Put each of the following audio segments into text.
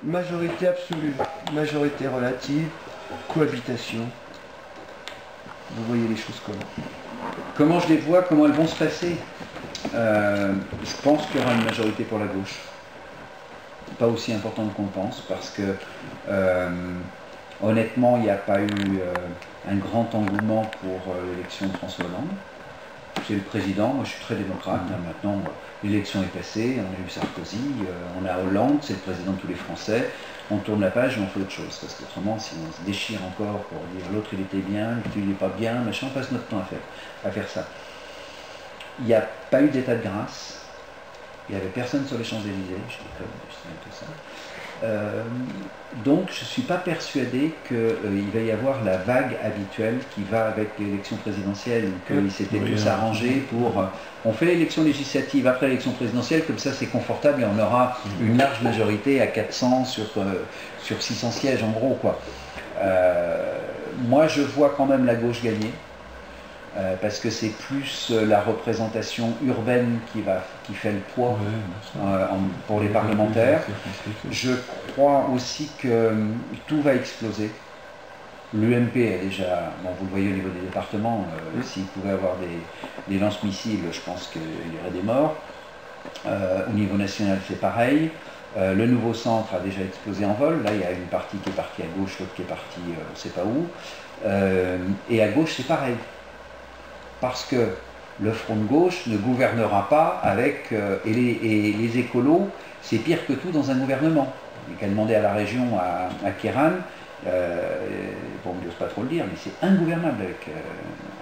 Majorité absolue, majorité relative, cohabitation. Vous voyez les choses comment? Comment je les vois, comment elles vont se passer? Je pense qu'il y aura une majorité pour la gauche. Pas aussi importante qu'on le pense, parce que honnêtement, il n'y a pas eu un grand engouement pour l'élection de François Hollande. C'est le président, moi je suis très démocrate, maintenant l'élection est passée, on a eu Sarkozy, on a Hollande, c'est le président de tous les Français, on tourne la page et on fait autre chose, parce qu'autrement si on se déchire encore pour dire l'autre il était bien, l'autre il n'est pas bien, machin, on passe notre temps à faire ça. Il n'y a pas eu d'état de grâce, il n'y avait personne sur les Champs-Élysées, je dis un peu ça. Donc je ne suis pas persuadé qu'il va y avoir la vague habituelle qui va avec l'élection présidentielle, qu'ils s'étaient tous arrangés pour... on fait l'élection législative après l'élection présidentielle, comme ça c'est confortable et on aura une large majorité à 400 sur 600 sièges en gros, quoi. Moi je vois quand même la gauche gagner. Parce que c'est plus la représentation urbaine qui fait le poids pour les parlementaires. Je crois aussi que tout va exploser. L'UMP est déjà, bon, vous le voyez au niveau des départements, s'il pouvait avoir des lance-missiles, je pense qu'il y aurait des morts. Au niveau national, c'est pareil. Le nouveau centre a déjà explosé en vol. Là, il y a une partie qui est partie à gauche, l'autre qui est partie on ne sait pas où. Et à gauche, c'est pareil. Parce que le front de gauche ne gouvernera pas avec... et les écolos, c'est pire que tout dans un gouvernement. Il n'y a qu'à demander à la région, à Kéran, bon, on n'ose pas trop le dire, mais c'est ingouvernable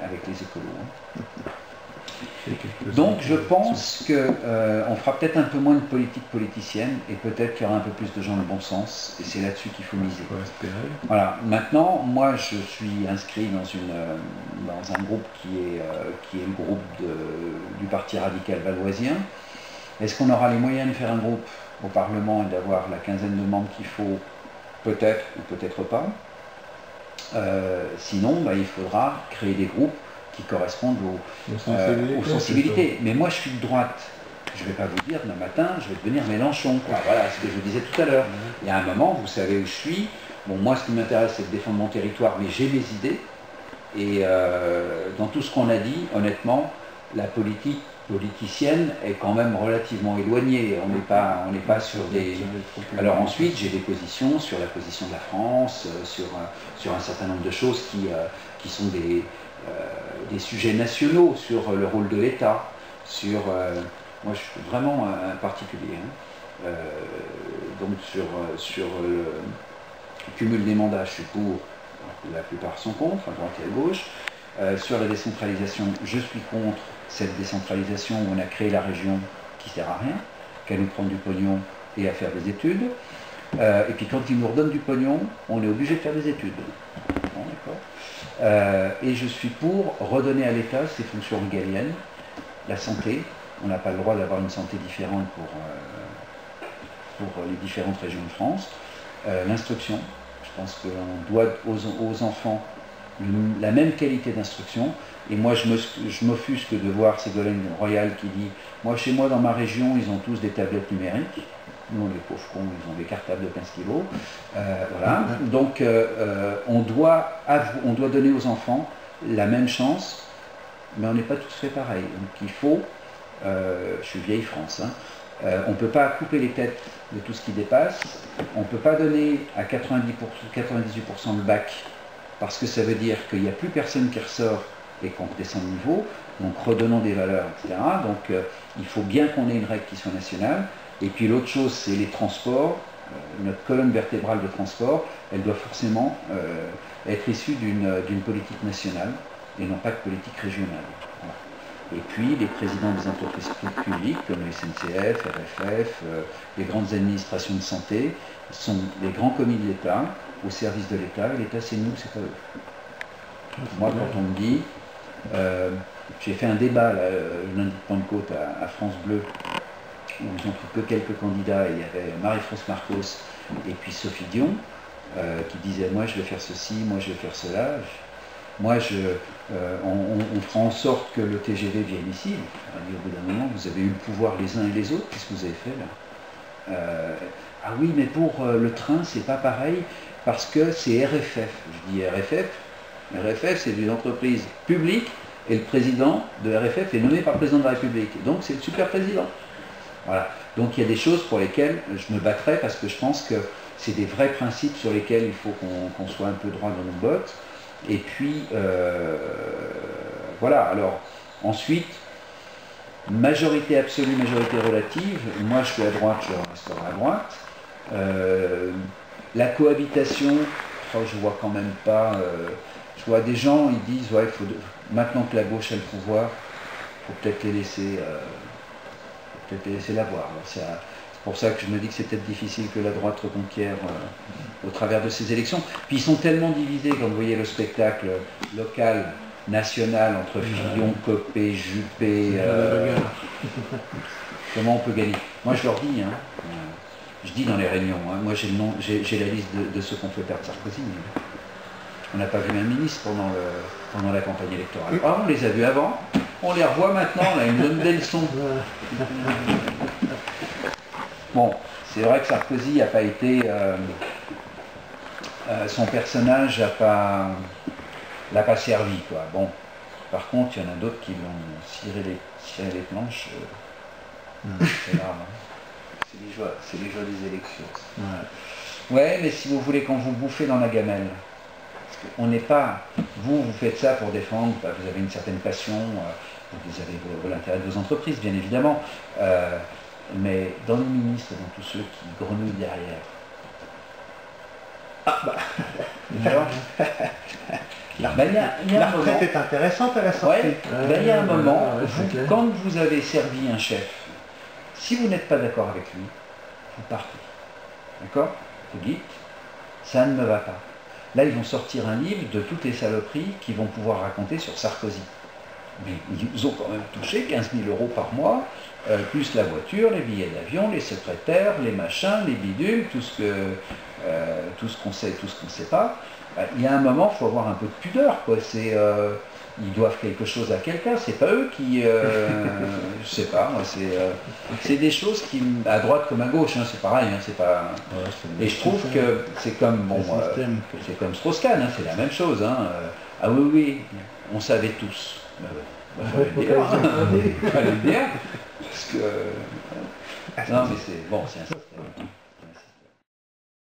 avec les écolos. Hein. Donc je pense qu'on fera peut-être un peu moins de politique politicienne et peut-être qu'il y aura un peu plus de gens de bon sens et c'est là-dessus qu'il faut miser. Voilà. Maintenant, moi je suis inscrit dans un groupe qui est le groupe du Parti radical valoisien. Est-ce qu'on aura les moyens de faire un groupe au Parlement et d'avoir la quinzaine de membres qu'il faut? Peut-être ou peut-être pas. Sinon, il faudra créer des groupes qui correspondent aux sensibilités. Mais moi, je suis de droite. Je ne vais pas vous dire, demain matin, je vais devenir Mélenchon. Quoi. Voilà ce que je disais tout à l'heure. Il y a un moment, vous savez où je suis. Bon, moi, ce qui m'intéresse, c'est de défendre mon territoire, mais j'ai mes idées. Et dans tout ce qu'on a dit, honnêtement, la politique politicienne est quand même relativement éloignée. On n'est pas sur des... Alors ensuite, j'ai des positions sur la position de la France, sur un certain nombre de choses qui sont des sujets nationaux, sur le rôle de l'État, sur... moi, je suis vraiment un particulier. Hein. Donc sur le cumul des mandats, je suis pour. La plupart sont contre, à droite et à gauche. Sur la décentralisation, je suis contre cette décentralisation où on a créé la région qui ne sert à rien, qu'à nous prendre du pognon et à faire des études. Et puis quand ils nous redonnent du pognon, on est obligé de faire des études. Bon, d'accord. Et je suis pour redonner à l'État ses fonctions régaliennes, la santé. On n'a pas le droit d'avoir une santé différente pour les différentes régions de France. L'instruction. Je pense qu'on doit aux enfants la même qualité d'instruction. Et moi, je m'offusque de voir Ségolène Royal qui dit « Moi, chez moi, dans ma région, ils ont tous des tablettes numériques. Nous, les pauvres cons, ils ont des cartables de 15 kilos. Voilà. Donc, on doit donner aux enfants la même chance, mais on n'est pas tous fait pareil. Donc, il faut... je suis vieille France, hein, on ne peut pas couper les têtes de tout ce qui dépasse, on ne peut pas donner à 98% le bac, parce que ça veut dire qu'il n'y a plus personne qui ressort et qu'on descend de niveau, donc redonnons des valeurs, etc. Donc il faut bien qu'on ait une règle qui soit nationale. Et puis l'autre chose, c'est les transports, notre colonne vertébrale de transport, elle doit forcément être issue d'une politique nationale, et non pas de politique régionale. Voilà. Et puis, les présidents des entreprises publiques, comme les SNCF, RFF, les grandes administrations de santé, sont les grands commis de l'État, au service de l'État, et l'État c'est nous, c'est pas eux. Moi, quand on me dit, j'ai fait un débat le lundi de Pentecôte à France Bleu, où ils ont pris que quelques candidats, et il y avait Marie-France Marcos et puis Sophie Dion, qui disaient, moi je vais faire ceci, moi je vais faire cela. Moi, on fera en sorte que le TGV vienne ici. Au bout d'un moment, vous avez eu le pouvoir les uns et les autres. Qu'est-ce que vous avez fait là? Ah oui, mais pour le train, c'est pas pareil, parce que c'est RFF. Je dis RFF c'est une entreprise publique, et le président de RFF est nommé par le président de la République. Donc c'est le super président. Voilà. Donc il y a des choses pour lesquelles je me battrai, parce que je pense que c'est des vrais principes sur lesquels il faut qu'on soit un peu droit dans nos bottes. Et puis, voilà. Alors, ensuite, majorité absolue, majorité relative. Moi, je suis à droite, je resterai à droite. La cohabitation, je vois quand même pas... je vois des gens, ils disent, ouais, maintenant que la gauche a le pouvoir, il faut peut-être les laisser... l'avoir. C'est pour ça que je me dis que c'est peut-être difficile que la droite reconquiert au travers de ces élections. Puis ils sont tellement divisés, quand vous voyez le spectacle local, national, entre Fillon, Copé, Juppé, comment on peut gagner. Moi je leur dis, je dis dans les réunions, moi j'ai la liste de ceux qu'on fait perdre Sarkozy. On n'a pas vu un ministre pendant la campagne électorale. Ah, on les a vus avant, on les revoit maintenant, là, ils nous donnent des leçons. Bon, c'est vrai que Sarkozy n'a pas été... son personnage l'a pas servi, quoi. Bon, par contre, il y en a d'autres qui l'ont ciré les planches. C'est grave, c'est les joies des élections. Ouais, mais si vous voulez, quand vous bouffez dans la gamelle, on n'est pas... Vous faites ça pour défendre, vous avez une certaine passion, vous avez l'intérêt de vos entreprises, bien évidemment, mais dans les ministres, dans tous ceux qui grenouillent derrière, la retraite est intéressante à la sortie. Il y a un moment, quand vous avez servi un chef, si vous n'êtes pas d'accord avec lui, vous partez. D'accord? Vous dites, ça ne me va pas. Là, ils vont sortir un livre de toutes les saloperies qu'ils vont pouvoir raconter sur Sarkozy. Mais ils ont quand même touché 15 000 € par mois, plus la voiture, les billets d'avion, les secrétaires, les machins, les bidules, tout ce qu'on sait, tout ce qu'on ne sait pas. Il y a un moment, il faut avoir un peu de pudeur, quoi. Ils doivent quelque chose à quelqu'un, c'est pas eux qui... je sais pas, moi, c'est des choses qui... À droite comme à gauche, c'est pareil, c'est pas... Et je trouve que c'est comme... c'est comme Strauss-Kahn, c'est la même chose. Ah oui, on savait tous. Fallait le dire. Parce que... Non, mais c'est... Bon, c'est un système.